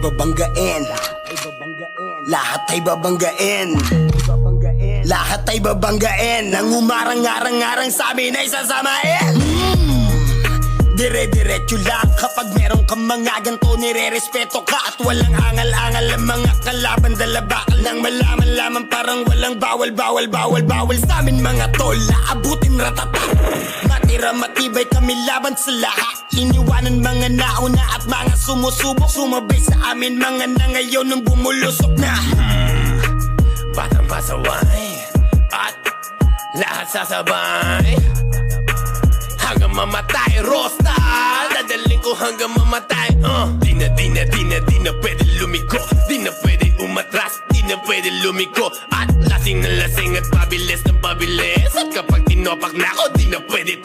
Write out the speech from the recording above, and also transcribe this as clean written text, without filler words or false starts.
babanggain. Lahat ay babanggain. Lahat ay babanggain. Nang umarang-arang-arang sa amin ay sasamain. Dire-diretso lang kapag meron kang mga ganto, nire-respeto ka at walang angal-angal ang mga kalaban. Dala bakal nang malaman lamang parang walang bawal sa amin mga tol, aabutin ratata. Matira matibay kami laban sa lahat. Iniwanan mga nauna at mga sumusubok. Sumabay sa amin mga na ngayon nung bumulusok na. Batang pasaway at lahat sasabay hanggang mamatay, Rosta. Dadaling ko hanggang mamatay. Di na pwede lumiko. Di na pwede umatras. Di na pwede lumiko. At lasing na lasing at pabilis na pabilis. At kapag tinopak na ako, di na pwede